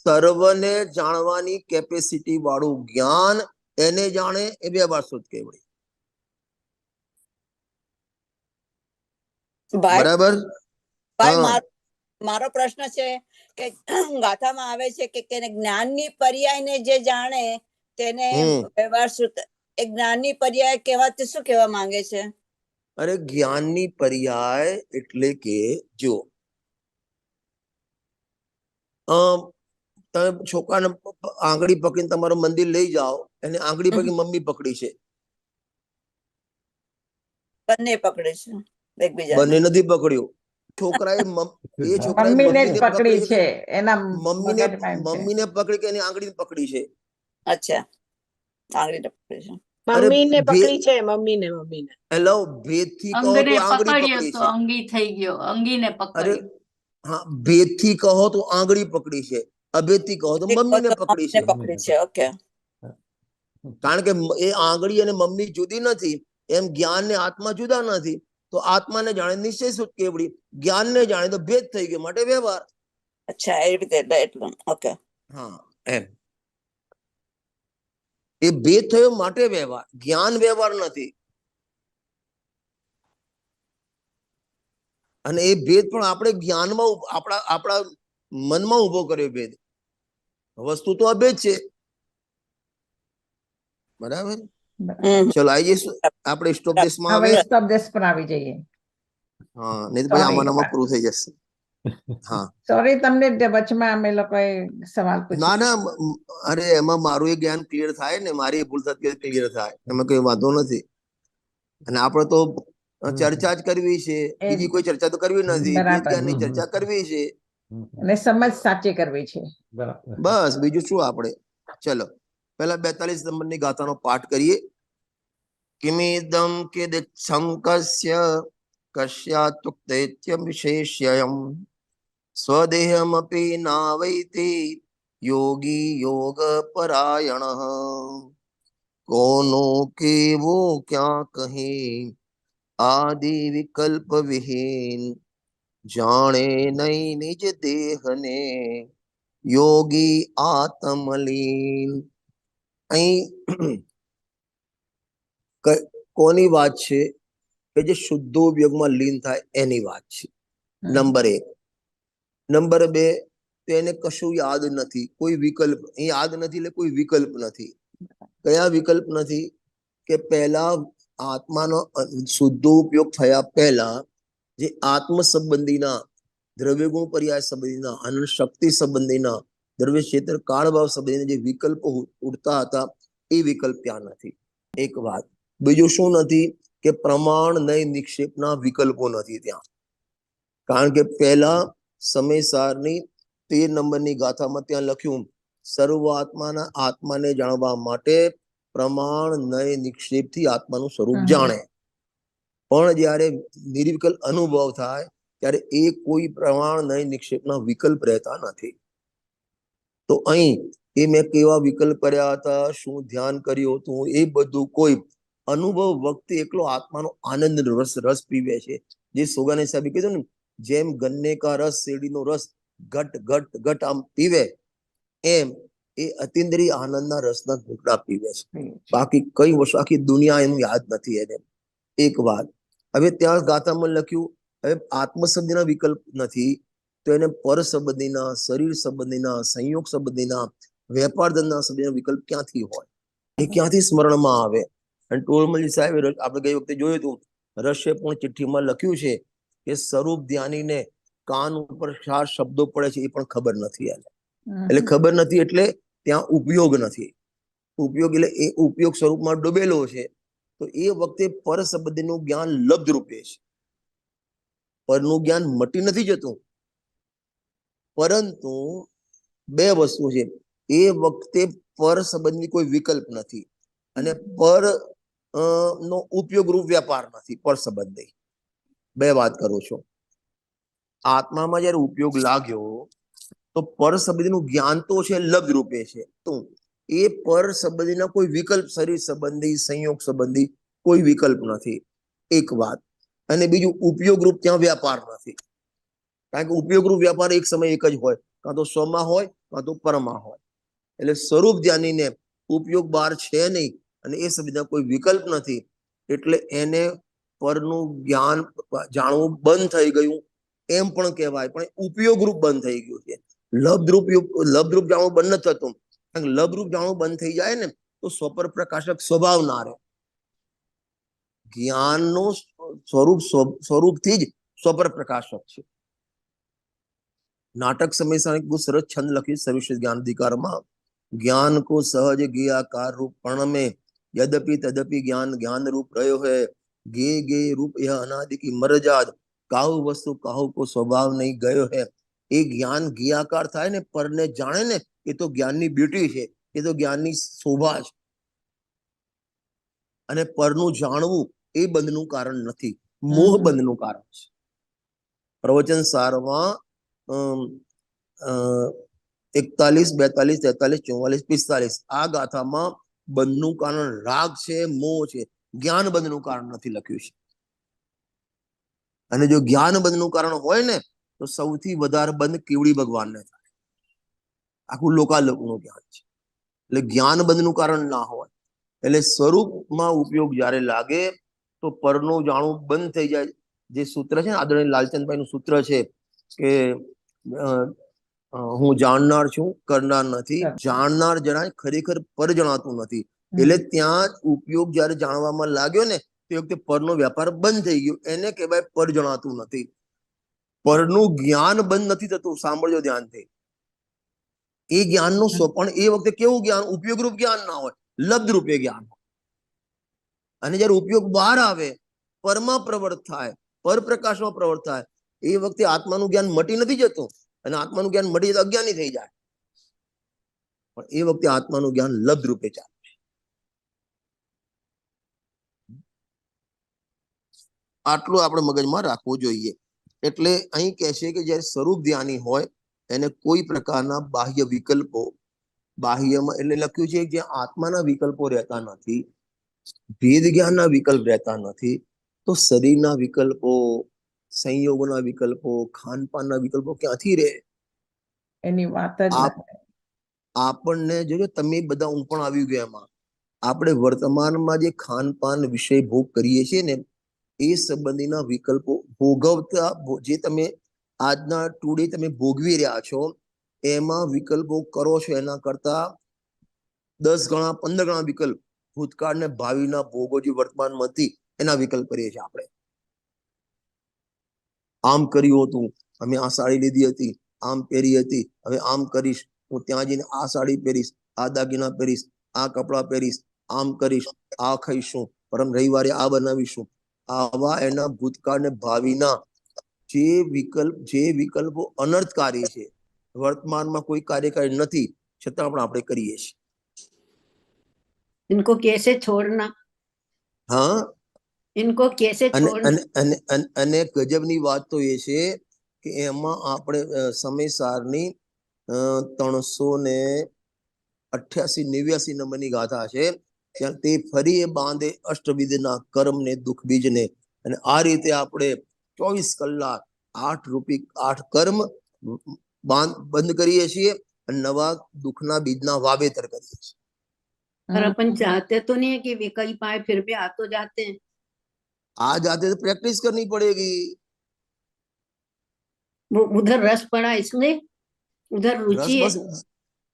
સર્વને જાણવાની કેપેસિટી વાળું જ્ઞાન એને જાણે એ વ્યવહાર શ્રુત કેવળી. બરાબર. મારો પ્રશ્ન છે કે ગાથામાં આવે છે કે જ્ઞાનની પર્યાયને જે જાણે તેને વ્યવહાર શ્રુત, એ જ્ઞાનની પર્યાય કહેવાથી શું કહેવા માંગે છે? અરે જ્ઞાનની પર્યાય એટલે કે જો તમે છોકરાને આંગળી પકડીને તમારું મંદિર લઈ જાઓ, એને આંગળી પકડી મમ્મી પકડી છે, બંને પકડે છે એકબીજા, બંને નથી પકડ્યું. છોકરાએ મમ્મીને પકડી છે, એના મમ્મીને પકડી કે એની આંગળી પકડી છે. અચ્છા, આંગળી પકડી છે, મમ્મીને પકડી છે, મમ્મીને હેલો, ભેદથી કહો તો આંગળી પકડી છે. અંગી થઈ ગયો, અંગીને પકડી. હા, ભેદથી કહો તો આંગળી પકડી છે, અભેદથી કહો તો મમ્મીને પકડી છે. ઓકે. કારણ કે એ આંગળી અને મમ્મી જુદી નથી, એમ જ્ઞાન ને આત્મા જુદા નથી. તો આત્માને જાણે નિશ્ચય શ્રુત કેવળી, જ્ઞાનને જાણે તો ભેદ થઈ ગયો, માટે વ્યવહાર. અચ્છા, એ રીતે એટલું. ઓકે. હા, એમ એ ભેદ થયો માટે વ્યવહાર, જ્ઞાન વ્યવહાર નથી. અને એ ભેદ પણ આપણે જ્ઞાનમાં આપણા મનમાં ઉભો કર્યો ભેદ. વસ્તુ તો અભેદ છે. બરાબર. ચલો આવી જઈશું આપણે સ્ટોપદેશમાં. હવે સ્ટોપદેશ પર આવી જઈએ. હા, નહીં તો પછી આમાં પૂરું થઈ જશે. હા, સોરી, તમને વચમાં અમે લોકોએ સવાલ પૂછ્યો. ના, અરે એમાં મારું એ જ્ઞાન ક્લિયર થાય ને, મારી ભૂલ થતી ક્લિયર થાય, એમાં કઈ વાંધો નથી. અને આપણે તો ચર્ચા જ કરવી છે, બીજી કોઈ ચર્ચા તો કરવી નથી, જ્ઞાનની ચર્ચા કરવી છે અને સમજ સાચી કરવી છે, બસ. બીજું શું આપણે. ચલો પહેલા 42 નંબરની ગાથાનો પાઠ કરીએ. કિમિદમ કિદિચ્છંકસ્ય કસ્યાતુક્તૈત્યમ વિશેષ્યયમ સ્વદેહમપી નાવૈતિ યોગી યોગ પરાયણઃ કોનો કેવો ક્યાં કહી આદિ વિકલ્પ વિહીન જાણે નહીં નિજ દેહને યોગી આત્મલીન. અહીં કોની વાત છે? કે જે શુદ્ધોપયોગમાં લીન થાય એની વાત છે. નંબર 1. નંબર 2, તેને કશું યાદ નથી, કોઈ વિકલ્પ યાદ નથી, એટલે કોઈ વિકલ્પ નથી. કયા વિકલ્પ નથી? કે પહેલા આત્માનો શુદ્ધોપયોગ થયા પહેલા જે આત્મ સંબંધીના, દ્રવ્ય ગુણ પર્યાય સંબંધીના, અનંત શક્તિ સંબંધીના, દ્રવ્ય ક્ષેત્ર કાળભાવ સંબંધીના જે વિકલ્પો ઉડતા હતા એ વિકલ્પ ત્યાં નથી. એક વાત. બીજું શું નથી? કે પ્રમાણ નય નિક્ષેપના વિકલ્પો નથી ત્યાં. કારણ કે પહેલા સમયસારની 13 નંબરની ગાથામાં ત્યાં લખ્યું, સર્વાત્માના આત્માને જાણવા માટે પ્રમાણ નય નિક્ષેપથી આત્માનું સ્વરૂપ જાણે. પણ જ્યારે નિર્વિકલ્પ અનુભવ થાય ત્યારે એ કોઈ પ્રમાણ નય નિક્ષેપના વિકલ્પ રહેતા નથી. તો અહીં એ મેં કેવા વિકલ્પ કર્યા હતા, શું ધ્યાન કર્યું હતું, એ બધું કોઈ અનુભવ વખતે એકલો આત્માનો આનંદ રસ પીવે છે. જે સોગાને સાહેબે કીધું ને, જેમ ગન્ને કા રસ, શેરડીનો રસ ઘટ ઘટ ઘટ આમ પીવે, એમ એ અતિન્દ્રિય આનંદના રસના ઘૂંટડા પીવે છે. બાકી કઈ વસ્તુ આખી દુનિયા એનું યાદ નથી એને. એક વાત. હવે ત્યાં ગાથામાં લખ્યું, હવે આત્મ શબ્દના વિકલ્પ નથી તો એને પર સંબંધીના, શરીર સંબંધીના, સંયોગ સંબંધીના, વેપાર ધંધા સંબંધીના વિકલ્પ ક્યાંથી હોય? એ ક્યાંથી સ્મરણમાં આવે? અને ટોળમલ સાહેબ આપણે ગઈ વખતે જોયું હતું, રહસ્ય પણ ચિઠ્ઠીમાં લખ્યું છે કે સ્વરૂપ ધ્યાનીને કાન ઉપર 4 શબ્દો પડે છે એ પણ ખબર નથી એને. એટલે ખબર નથી એટલે ત્યાં ઉપયોગ નથી. ઉપયોગ એટલે એ ઉપયોગ સ્વરૂપમાં ડૂબેલો છે. તો એ વખતે પર સંબંધીનું જ્ઞાન લબ્ધ રૂપે છે. પરનું જ્ઞાન મટી નથી જતું, પરંતુ 2 વસ્તુ છે. એ વખતે પર સંબંધની કોઈ વિકલ્પ નથી અને પર નો ઉપયોગ રૂપ વ્યાપાર નથી. પર સંબંધી 2 વાત કરું છું. આત્મામાં જયારે ઉપયોગ લાગ્યો તો પર સંબંધીનું જ્ઞાન તો છે, લબ્ધ રૂપે છે. તો એ પર સંબંધીના કોઈ વિકલ્પ, શરીર સંબંધી, સંયોગ સંબંધી કોઈ વિકલ્પ નથી. એક વાત. અને બીજું, ઉપયોગ રૂપ ત્યાં વ્યાપાર નથી. કારણ કે ઉપયોગ રૂપ વ્યાપાર એક સમય એક જ હોય, કાં તો સ્વમાં હોય કાં તો પરમાં હોય. એટલે સ્વરૂપ ધ્યાનીને ઉપયોગ બહાર છે નહીં અને એ સંબંધના કોઈ વિકલ્પ નથી, એટલે એને પરનું જ્ઞાન જાણવું બંધ થઈ ગયું એમ પણ કહેવાય. પણ ઉપયોગ રૂપ બંધ થઈ ગયું છે. લબ્ધરૂપ જાણવું બંધ નથી થતું. લબ્ધરૂપ જાણવું બંધ થઈ જાય ને તો સ્વપર પ્રકાશક સ્વભાવ ના રહે. જ્ઞાનનું સ્વરૂપથી જ સ્વપર પ્રકાશક છે. નાટક સમય બહુ સરસ છંદ લખ્યું સર્વશ્રેષ્ઠ જ્ઞાન અધિકારમાં, જ્ઞાન કો સહજ ગેયાકાર રૂપ પ્રણમે, यद्यपि तदपि ज्ञान ज्ञान रूप रहो है, गे गे रूप यह अनादि की मरजाद, काहु वस्तु काहु को स्वभाव नहीं गयो है. એ જ્ઞાન ગેયાકાર થાય ને, પરને જાણે ને, એ તો જ્ઞાનની બ્યુટી છે, એ તો જ્ઞાનની શોભા છે. અને પરનું જાણવું એ બંધનું કારણ નથી, મોહ બંધનું કારણ છે. પ્રવચન સારમાં 41, 42, 43, 44, 45 આ ગાથામાં બંધનું કારણ રાગ છે, મોહ છે. જ્ઞાન બંધનું કારણ નથી લખ્યું છે. અને જો જ્ઞાન બંધનું કારણ હોય ને તો સૌથી વધારે બંધ કેવડી ભગવાનને થાય. આખું લોકાલોકનું જ્ઞાન છે. એટલે જ્ઞાન બંધનું કારણ ના હોય. એટલે સ્વરૂપમાં ઉપયોગ જ્યારે લાગે તો પરનું જાણવું બંધ થઈ જાય. જે સૂત્ર છે ને, આદરણીય લાલચંદભાઈનું સૂત્ર છે કે હું જાણનાર છું, કરનાર નથી. જાણનાર જણાય, ખરેખર પર જણાતું નથી. એટલે ત્યાં ઉપયોગ જયારે જાણવામાં લાગ્યો ને તે વખતે પરનો વ્યાપાર બંધ થઈ ગયો. એને કહેવાય પર જણાતું નથી. પરનું જ્ઞાન બંધ નથી થતું. સાંભળજો ધ્યાનથી. એ જ્ઞાનનું પણ એ વખતે કેવું જ્ઞાન? ઉપયોગ રૂપ જ્ઞાન ના હોય, લબ્ધ રૂપે જ્ઞાન. અને જયારે ઉપયોગ બહાર આવે, પરમાં પ્રવર્ત થાય, પર પ્રકાશમાં પ્રવર્ત થાય, એ વખતે આત્માનું જ્ઞાન મટી નથી જતું. અને આત્માનું જ્ઞાન મટી જતું અજ્ઞાની થઈ જાય. પણ એ વખતે આત્માનું જ્ઞાન લબ્ધ રૂપે ચાલે છે. આટલું આપણે મગજમાં રાખવું જોઈએ. એટલે અહીં કહે છે કે જયારે સ્વરૂપ ધ્યાની હોય એને કોઈ પ્રકારના બાહ્ય વિકલ્પો, બાહ્યમાં એટલે લખ્યું છે કે જ્યાં આત્માના વિકલ્પો રહેતા નથી, ભેદ જ્ઞાનના વિકલ્પ રહેતા નથી, તો શરીરના વિકલ્પો, સંયોગોના વિકલ્પો, ખાનપાનના વિકલ્પો ક્યાંથી રહે? એની વાત જ આપણને જોજો, તમે બધા હું પણ આવી ગયા એમાં. આપણે વર્તમાનમાં જે ખાનપાન વિષય ભોગ કરીએ છીએ ને, એ સંબંધીના વિકલ્પો ભોગવતા, જે તમે આજના ટુડે તમે ભોગવી રહ્યા છો, એમાં વિકલ્પો કરો છો એના કરતા 10 ગણા 15 ગણા વિકલ્પ ભૂતકાળ ને ભાવિના ભોગો જે વર્તમાનમાંથી એના વિકલ્પ કરીએ છીએ આપણે. આમ કર્યું હતું, અમે આ સાડી લીધી હતી, આમ પહેરી હતી, હવે આમ કરીશ, હું ત્યાં જઈને આ સાડી પહેરીશ, આ દાગીના પહેરીશ, આ કપડા પહેરીશ, આમ કરીશ, આ ખાઈશું, પરમ રવિવારે આ બનાવીશું. આવા એના ભૂતકાળ ને ભાવિના જે વિકલ્પો અનર્થકારી છે, વર્તમાનમાં કોઈ કાર્યકારી નથી, છતાં પણ આપણે કરીએ છીએ. इनको कैसे छोड़ना, हाँ इनको कैसे छोड़ना। અને ગજબની વાત તો એ છે કે એમાં આપણે સમયસારની 388-89 નંબરની ગાથા છે. ત્યાં તે ફરી એ બાંધે અષ્ટવિધના કર્મને દુઃખ બીજને, અને આ રીતે આપણે 24 કલાક 8 કર્મ બંધ કરીએ છીએ અને નવા દુઃખના બીજના વાવેતર કરીએ છીએ. पर अपन चाहते तो नहीं है कि विकल्प आए, फिर भी आ तो जाते हैं. आ जाते तो प्रैक्टिस करनी पड़ेगी. वो उधर रस पड़ा इसलिए, उधर रुचि है.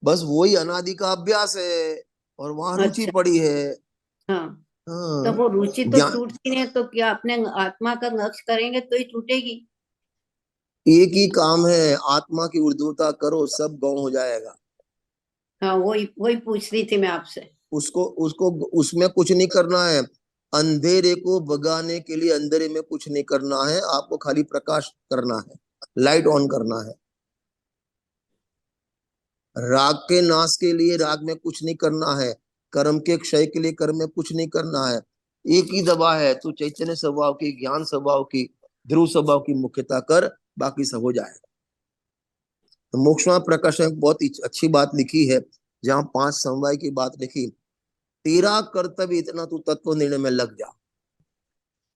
बस वही अनादि का अभ्यास है और वहां रुचि पड़ी है. हाँ, तो वो रुचि तो टूटती नहीं, तो क्या अपने आत्मा का नष्ट करेंगे तो ही टूटेगी. एक ही काम है, आत्मा की ऊर्ध्वता करो, सब गौण हो जाएगा. हाँ, वही पूछ रही थी मैं आपसे. उसको उसमें कुछ नहीं करना है. अंधेरे को भगाने के लिए अंधेरे में कुछ नहीं करना है, आपको खाली प्रकाश करना है, लाइट ऑन करना है. राग के नाश के लिए राग में कुछ नहीं करना है, कर्म के क्षय के लिए कर्म में कुछ नहीं करना है. एक ही दवा है, तू चैतन्य स्वभाव की, ज्ञान स्वभाव की, ध्रुव स्वभाव की मुख्यता कर, बाकी सब हो जाएगा. तो मोक्ष में प्रकाश में बहुत अच्छी बात लिखी है, जहां 5 समवाय की बात लिखी. तेरा कर्तव्य इतना, तू तत्व निर्णय में लग जा.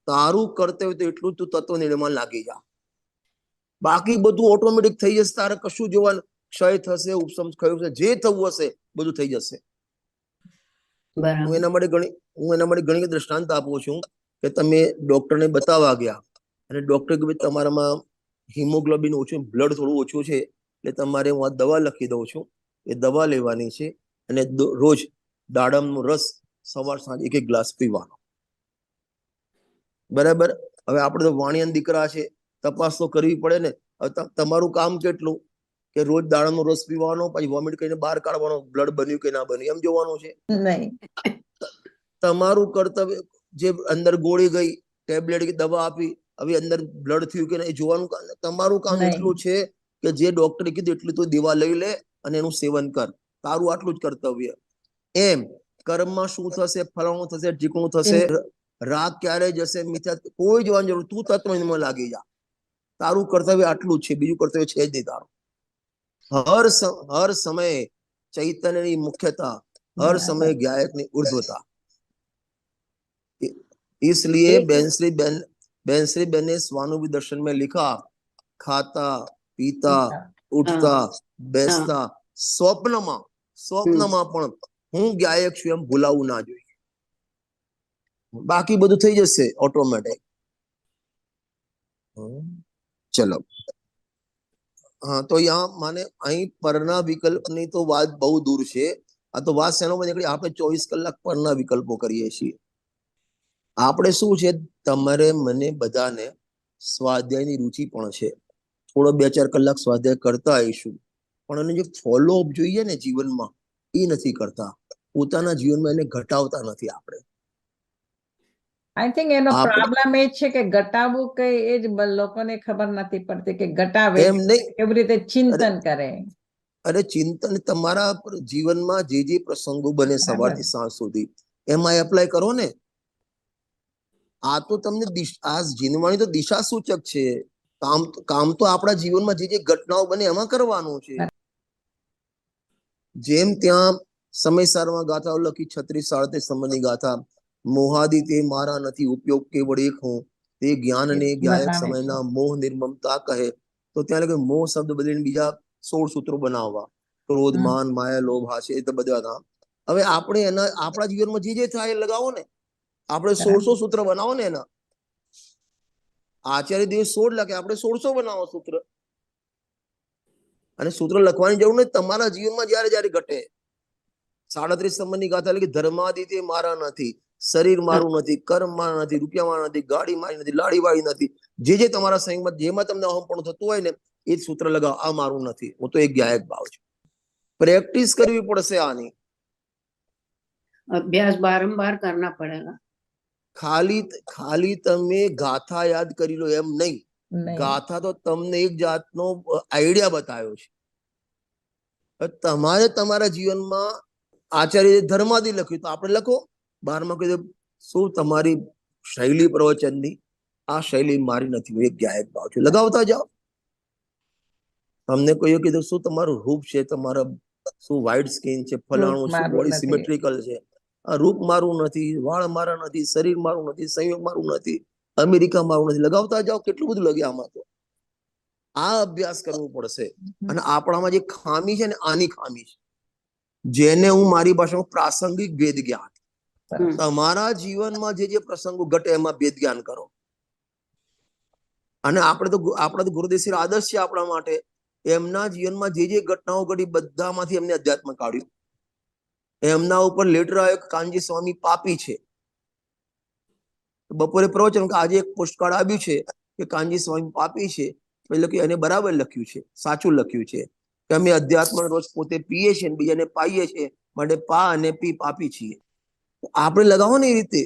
तारू कर्तव्य तो એટલું તું તત્વ નિર્ણયમાં લાગી જા. બાકી બધું ઓટોમેટિક થઈ જશે. તારે કશું જોવાનું, ક્ષય થશે, ઉપસમ થયું છે, જે થવું હશે બધું થઈ જશે. હું એના માટે ઘણી દ્રષ્ટાંત આપું છું કે તમે ડોક્ટરને બતાવવા ગયા અને ડોક્ટર કે તમારામાં હિમોગ્લોબિન ઓછું, બ્લડ થોડું ઓછું છે, એટલે તમારે હું આ દવા લખી દઉં છું, એ દવા લેવાની છે અને રોજ દાડમનો રસ સવાર સાંજ 1 ગ્લાસ પીવાનો. બરાબર. હવે આપણે તો વાણિયાના દીકરા છે, તપાસ તો કરવી પડે ને. તમારું કામ કેટલું કે રોજ દાડમનો રસ પીવાનો, પછી વોમિટ કરીને બહાર કાઢવાનો, બ્લડ બન્યું કે ના બન્યું એમ જોવાનું છે. તમારું કર્તવ્ય જે અંદર ગોળી ગઈ, ટેબ્લેટ કે દવા આપી, હવે અંદર બ્લડ થયું કે નહીં જોવાનું. તમારું કામ એટલું છે કે જે ડોક્ટરે કીધું એટલી તો દવા લઈ લે અને એનું સેવન કર. તારું આટલું જ કર્તવ્ય. એમ કર્મમાં શું થશે, ફલાણું થશે, ઠીકણું થશે, રાગ ક્યારે જશે, મિથ્યા કોઈ જોવાની જરૂર. તું તત્વમાં લાગી જા. તારું કર્તવ્ય આટલું જ છે, બીજું કર્તવ્ય છે જ નહીં તારું. હર સમય ચૈતન્યની મુખ્યતા, हर समय गायक ની ઉર્ધ્વતા. इसलिए बेंसरी बेन ने स्वानुभूति दर्शन में लिखा, खाता पीता उठता બેસતા સ્વપ્નમાં પણ હું ગાયક છું એમ ભૂલાવું ના જોઈએ. બાકી બધું થઈ જશે ઓટોમેટિક. ચલો. हाँ, तो यहाँ माने અહીં પરના વિકલ્પની તો વાત બહુ દૂર છે. આ તો વાત શેનો નીકળી, આપણે 24 કલાક પરના વિકલ્પો કરીએ છીએ. આપણે શું છે, તમારે મને બધાને સ્વાધ્યાયની રુચિ પણ છે. થોડો 2-4 કલાક સ્વાધ્યાય કરતા આવીશું, પણ એને જે ફોલોઅપ જોઈએ ને જીવનમાં, એ નથી કરતા. પોતાના જીવનમાં એને ઘટાવતા નથી આપણે. આઈ થિંક એનો પ્રોબ્લેમ એ છે કે ઘટાડવું કે એ જ લોકોને ખબર નથી પડતી કે ઘટાવે એમ નહીં, કેવી રીતે ચિંતન કરે. અરે ચિંતન તમારા જીવનમાં જે પ્રસંગો બને સવારથી સાંજ સુધી એમાં એપ્લાય કરો ને. આ તો તમને આ જીવવાની તો દિશા સૂચક છે. કામ તો આપણા જીવનમાં જે ઘટનાઓ બને એમાં કરવાનું છે. જેમ ત્યાં સમયસારમાં ગાથાઓ લખી 36-37 સંબંધની ગાથા, મોહાદી તે મારા નથી, ઉપયોગ કેવળ એક હું, તે જ્ઞાનને ગાયક સમયના મોહ નિર્મમતા કહે. તો ત્યાં લગે મોહ શબ્દ બદલીને બીજા 16 સૂત્રો બનાવવા. ક્રોધ, માન, માયા, લોભ, હાસ્ય, એ તો બધા હતા. હવે આપણે એના આપણા જીવનમાં જે થાય એ લગાવો ને. આપણે 1600 સૂત્ર બનાવો ને એના. આચાર્ય દેવ 16 લખે, આપણે 1600 બનાવો સૂત્ર. અને સૂત્ર લખવાની જરૂર નથી. તમારા જીવનમાં જયારે ઘટે 37 સંબંધની ગાથા લખી, ધર્માદિ તે મારા નથી, શરીર મારું નથી, કર્મ મારા નથી, રૂપિયા મારા નથી, ગાડી મારી નથી, લાડી વાળી નથી. જે તમારા સંગમાં જેમાં તમને અહમપણું થતું હોય ને એ જ સૂત્ર લગાવો, આ મારું નથી, હું તો એક ગાયક ભાવ છું. પ્રેક્ટિસ કરવી પડશે આની. અભ્યાસ બારંબાર કરના પડેગા. ખાલી તમે ગાથા યાદ કરી લો એમ નહીં. ગાથા તો તમને એક જાતનો આઈડિયા બતાવ્યો છે. તમારે તમારા જીવનમાં આચાર્ય ધર્માદી લખ્યું તો આપણે લખો. 12માં કીધું શું તમારી શૈલી પ્રવચનની આ શૈલી મારી નથી, હું એક ગાયક ભાવ છું, લગાવતા જાઓ. તમને કોઈ કીધું શું તમારું રૂપ છે, તમારા શું વ્હાઇટ સ્કિન છે, ફલાણું શું બોડી સિમેટ્રિકલ છે, આ રૂપ મારું નથી, વાળ મારા નથી, શરીર મારું નથી, સંયોગ મારું નથી, અમેરિકા મારું નથી, લગાવતા જાઓ. કેટલું બધું લગે આમાં. તો આ અભ્યાસ કરવો પડશે. અને આપણામાં જે ખામી છે ને, આની ખામી છે, જેને હું મારી ભાષામાં પ્રાસંગિક ભેદ જ્ઞાન. તમારા જીવનમાં જે પ્રસંગો ઘટે એમાં ભેદ જ્ઞાન કરો. અને આપણા તો ગુરુદેવ આદર્શ છે આપણા માટે. એમના જીવનમાં જે ઘટનાઓ ઘટી બધામાંથી એમને અધ્યાત્મ કાઢ્યું. એમના ઉપર લેટર આવ્યો કાનજી સ્વામી પાપી છે. બપોરે પ્રવચન કે આજે એક પોસ્ટકાર્ડ આવ્યું છે કે કાનજી સ્વામી પાપી છે. એટલે કે એને બરાબર લખ્યું છે, સાચું લખ્યું છે કે અમે અધ્યાત્મ રોજ પોતે પીએ છીએ, બીજાને પાઈએ છીએ, માટે પા અને પી પાપી છીએ. આપણે લગાવો ને એ રીતે.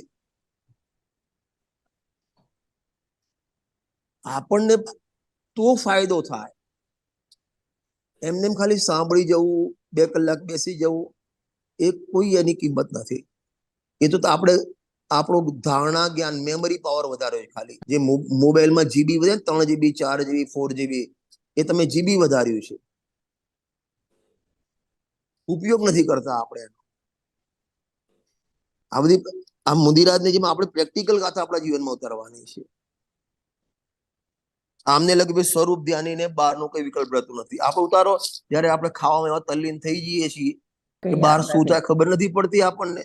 આપણને તો ફાયદો થાય. એમને ખાલી સાંભળી જવું, 2 કલાક બેસી જવું, એ કોઈ એની કિંમત નથી. એ તો આપણે આપણું ધારણા જ્ઞાન, મેમરી પાવર વધારે છે. ખાલી જે મોબાઈલમાં જીબી વધે, 3 GB 4 GB 4 GB, એ તમે જીબી વધાર્યું છે, ઉપયોગ નથી કરતા આપણે. આ બધી આ મુદિરાજની જેમ આપણે પ્રેક્ટિકલ ગાથા આપણા જીવનમાં ઉતારવાની છે. આમને લગે ભાઈ સ્વરૂપ ધ્યાની ને બહારનો કોઈ વિકલ્પ રહેતો નથી. આપણે ઉતારો જયારે આપણે ખાવામાં એવા તલ્લીન થઈ જઈએ છીએ, બહાર શું થાય ખબર નથી પડતી આપણને.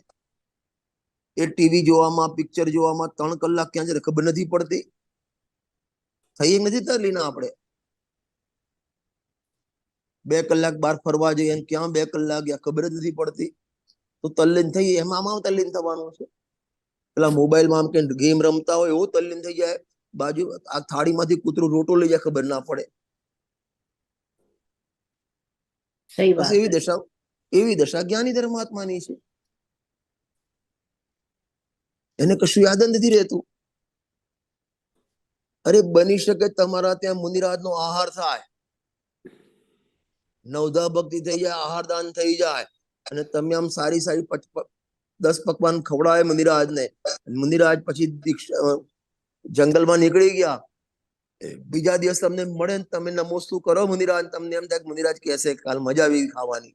એ ટીવી જોવામાં, પિક્ચર જોવામાં 3 કલાક ક્યાં જાય ખબર નથી પડતી. થઈ નથી તલ્લીન. આપણે 2 કલાક બહાર ફરવા જઈએ અને ક્યાં 2 કલાક ગયા ખબર જ નથી પડતી. તો તલ્લીન થઈ એમાં તલ્લીન થવાનું છે. પેલા મોબાઈલમાં આમ કે ગેમ રમતા હોય એવું તલ્લીન થઈ જાય. બાજુ આ થાળીમાંથી કૂતરું રોટો લઈ જાય ખબર ના પડે. એવી દશા જ્ઞાની ધર્માત્માની છે. એને કશું યાદ નથી રહેતું. અરે બની શકે તમારા ત્યાં મુનિરાજનો આહાર થાય, નવધા ભક્તિ થઈ જાય, આહાર દાન થઈ જાય, અને તમે આમ સારી 10 પકવાન ખવડાવે મુનિરાજને. મુનિરાજ પછી જંગલમાં નીકળી ગયા, બીજા દિવસ તમને મળે ને તમે નમોસ્તુ કરો મુનિરાજ, તમને એમ થાય મુનિરાજ કહેશે કાલ મજા આવી ખાવાની.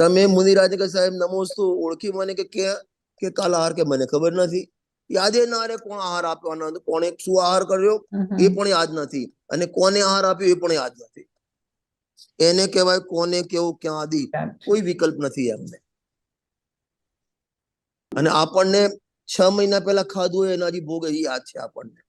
તમે મુનિરાજ કે સાહેબ નમોસ્તુ ઓળખી મને કે કાલ આહાર કે મને ખબર નથી. યાદ ના રે કોણ આહાર આપવાનો, કોણે શું આહાર કર્યો એ પણ યાદ નથી, અને કોને આહાર આપ્યો એ પણ યાદ નથી. એને કહેવાય કોને કેવું ક્યાં આદિ, કોઈ વિકલ્પ નથી એમને. અને આપણને 6 મહિના પહેલા ખાધું હોય એના હજી ભોગ હજી યાદ છે આપણને.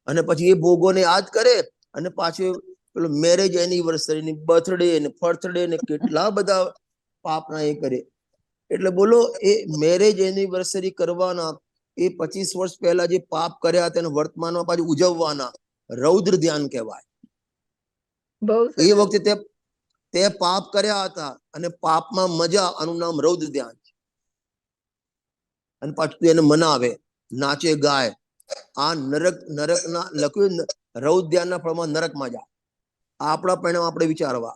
અને પછી એ ભોગોને યાદ કરે અને પાછું પેલો મેરેજ એનિવર્સરી ની, બર્થડે ને, બર્થડે ને કેટલા બધા પાપના એ કરે. એટલે બોલો એ મેરેજ એનિવર્સરી કરવાના, એ 25 વર્ષ પહેલા જે પાપ કર્યા તેને વર્તમાનમાં પાછું ઉજવવાના, રૌદ્ર ધ્યાન કહેવાય. એ વખતે તે પાપ કર્યા હતા અને પાપમાં મજા, આનું નામ રૌદ્ર ધ્યાન છે. અને પાછું એને મનાવે, નાચે, ગાય. આ નરકના લખ્યું રૌદ્ર ધ્યાનના ફળમાં નરકમાં જાય. આપણા પરિણામ આપણે વિચારવા.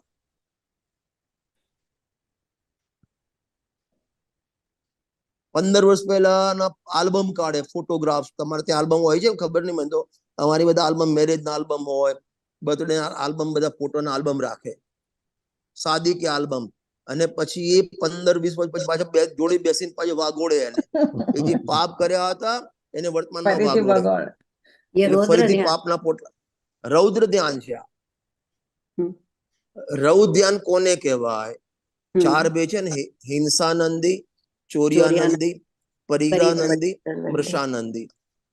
પંદર વર્ષ પહેલાના આલ્બમ કાઢે, ફોટોગ્રાફ્સ. તમારે ત્યાં આલ્બમ હોય છે ખબર નહીં મને તો. અમારી બધા આલ્બમ, મેરેજ ના આલ્બમ હોય, બર્થડે ના આલ્બમ, બધા ફોટોના આલ્બમ રાખે, શાદી કે આલ્બમ. અને પછી એ 15-20 વર્ષ પછી પાછા જોડે બેસીને પાછું વાગોડે એને. એ જે પાપ કર્યા હતા એને વર્તમાનમાં વાગોડે. ફરીથી પાપના પોટલા. રૌદ્ર ધ્યાન છે આ. રૌદ્ર ધ્યાન કોને કહેવાય? 4 બે છે ને, હિંસાનંદી, ચોર્યાનંદી, પરિગ્રહાનંદી, મૃષાનંદી.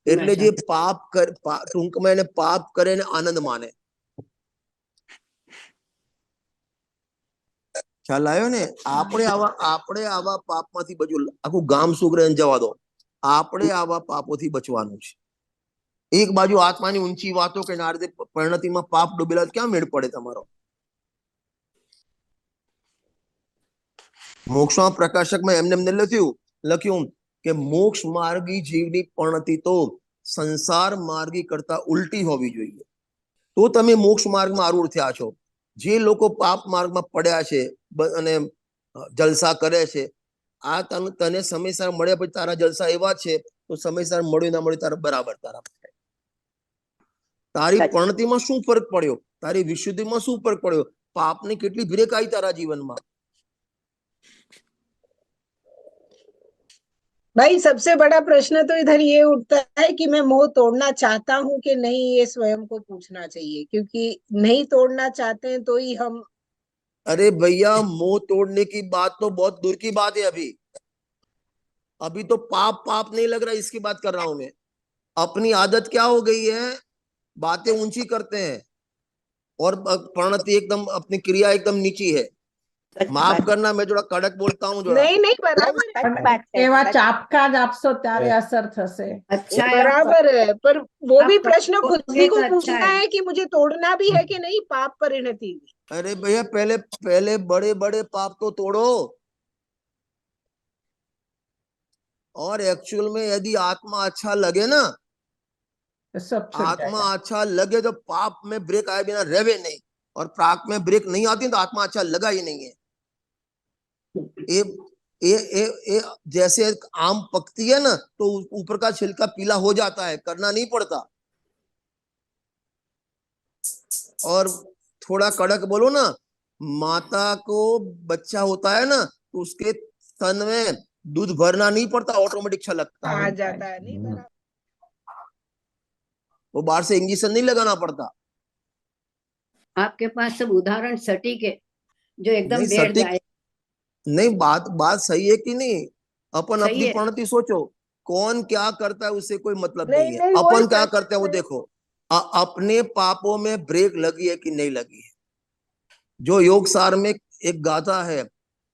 એટલે જે પાપ ટૂંકમાં એને પાપ કરે ને આનંદ માને. ખ્યાલ આવ્યો ને? આપણે આવા પાપમાંથી બચવું. આખું ગામ સુગ્રહ જવા દો, આપણે આવા પાપોથી બચવાનું છે. એક બાજુ આત્માની ઊંચી વાતો કે આ રીતે પરિણતિમાં પાપ ડૂબેલા, ક્યાં મેળ પડે તમારો? મોક્ષમાં પ્રકાશકમાં એમને લખ્યું કે મોક્ષ માર્ગી જીવની પરિણતિ તો સંસાર માર્ગી કરતા ઉલટી હોવી જોઈએ, તો તમે મોક્ષ માર્ગમાં આરૂઢ થયા છો. જે લોકો પાપ માર્ગમાં પડ્યા છે અને જલસા કરે છે, આ તને સમયસર મળ્યા પછી તારા જલસા એવા છે તો સમયસર મળ્યું ના મળ્યું તારા બરાબર તારા તારી પણતીમાં શું ફરક પડ્યો, તારી વિશુદ્ધિમાં શું ફરક પડ્યો, પાપની કેટલી બ્રેક આવી તારા જીવનમાં? भाई सबसे बड़ा प्रश्न तो इधर ये उठता है कि मैं मोह तोड़ना चाहता हूँ कि नहीं, ये स्वयं को पूछना चाहिए, क्योंकि नहीं तोड़ना चाहते हैं तो ही हम। अरे भैया, मोह तोड़ने की बात तो बहुत दूर की बात है। अभी तो पाप पाप नहीं लग रहा, इसकी बात कर रहा हूं मैं। अपनी आदत क्या हो गई है, बातें ऊंची करते हैं और परिणति एकदम, अपनी क्रिया एकदम नीची है। माफ करना, मैं थोड़ा कड़क बोलता हूँ जोड़ा। नहीं नहीं, बराबर है। एवा चापका ज आपशो त्यारे असर थशे। अच्छा बराबर है, पर वो भी प्रश्न खुद ही को अच्छा पूछना है कि मुझे तोड़ना भी है कि नहीं, पाप परिणति। अरे भैया, पहले बड़े बड़े पाप तो तोड़ो, और एक्चुअल में यदि आत्मा अच्छा लगे ना, आत्मा अच्छा लगे तो पाप में ब्रेक आए बिना रहे नहीं, और पाप में ब्रेक नहीं आती तो आत्मा अच्छा लगा ही नहीं है। ए जैसे आम पकती है ना तो ऊपर का छिलका पीला हो जाता है, करना नहीं पड़ता। और थोड़ा कड़क बोलो ना, माता को बच्चा होता है ना तो उसके स्तन में दूध भरना नहीं पड़ता, ऑटोमेटिक छलकता आ है, जाता है। नहीं बराबर, वो बाहर से इंजेक्शन नहीं लगाना पड़ता। आपके पास सब उदाहरण सटीक है जो एकदम नहीं बैठ सटीक जाए। नहीं, बात सही है कि नहीं? अपन सही अपनी है। पणती सोचो, कौन क्या करता है उससे कोई मतलब नहीं, नहीं है। नहीं, वही अपन क्या प्रश्न करते हैं वो है। देखो, अपने पापों में ब्रेक लगी है कि नहीं लगी है। जो योग सार में एक गाथा है,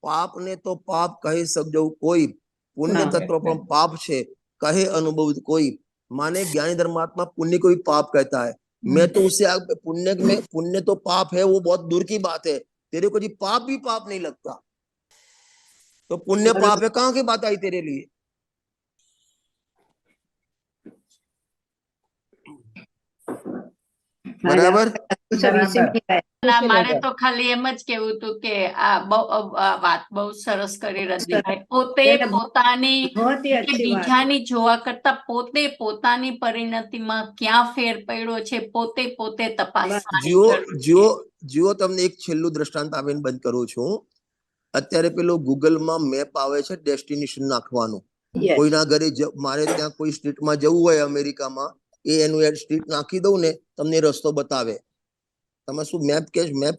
पाप ने तो पाप कहे सकजो कोई, पुण्य तत्व पर पाप छे कहे अनुभव कोई। माने ज्ञानी धर्मात्मा पुण्य को भी पाप कहता है। मैं तो उससे पुण्य तो पाप है, वो बहुत दूर की बात है। तेरे को जी पाप भी पाप नहीं लगता, तो पुण्य पाप है, कहां की बात आई तेरे लिए? बराबर। મારે તો ખાલી એમ જ કેવું હતું કે આ વાત બહુ સરસ કરી રજનીભાઈ। પોતે પોતાની કે બીજાની જોવા કરતા પોતે પોતાની પરિણતિમાં ક્યાં ફેર પડ્યો છે પોતે પોતે તપાસવાની જો તમને એક છેલ્લું દ્રષ્ટાંત આપીને બંધ કરું છું। અત્યારે પેલો ગૂગલમાં મેપ આવે છે, ડેસ્ટિનેશન નાખવાનું। કોઈના ઘરે મારે ત્યાં કોઈ સ્ટ્રીટમાં જવું હોય અમેરિકામાં, એનું સ્ટ્રીટ નાખી દઉં ને, તમને રસ્તો બતાવે। તમે શું મેપ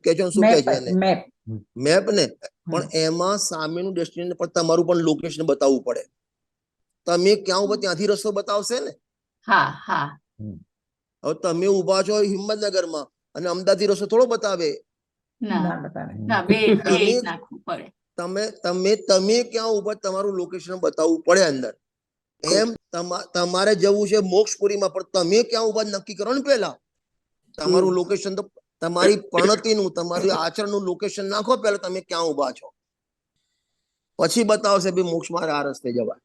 કહેશો, શું કહે છે એને? મેપ ને, પણ એમાં સામેનું ડેસ્ટિનેશન પર તમારું પણ લોકેશન બતાવવું પડે। તમે ક્યાં ઉભા ત્યાંથી રસ્તો બતાવશે ને। હા હા, હવે તમે ઉભા છો હિંમતનગરમાં અને અમદાવાદથી રસ્તો થોડો બતાવે। ના, બે નાખવું પડે। તમે ક્યાં ઉભા તમારું લોકેશન બતાવવું પડે અંદર। એમ તમારે જવું છે મોક્ષપુરીમાં, પણ તમે ક્યાં ઉભા નક્કી કરો ને પહેલા। તમારું લોકેશન તો તમારી પણતીનું, તમારી આચરણનું લોકેશન નાખો પહેલા, તમે ક્યાં ઉભા છો, પછી બતાવશે ભાઈ મોક્ષમાં આ રસ્તે જવાય।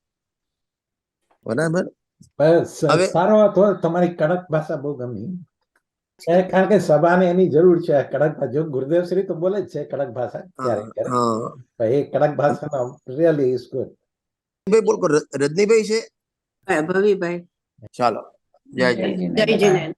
બરાબર। સારો હતો, તમારી કડક ભાષા બહુ ગમી, કારણ કે સભાને એની જરૂર છે કડક ભાષા। જો ગુરુદેવ શ્રી તો બોલે જ છે કડક ભાષા, ક્યારે એ કડક ભાષાનો રિયલી ઇઝ ગુડ। ભાઈ બોલ, રજનીભાઈ છે, ભવીભાઈ, ચાલો, જય જય। જય જય।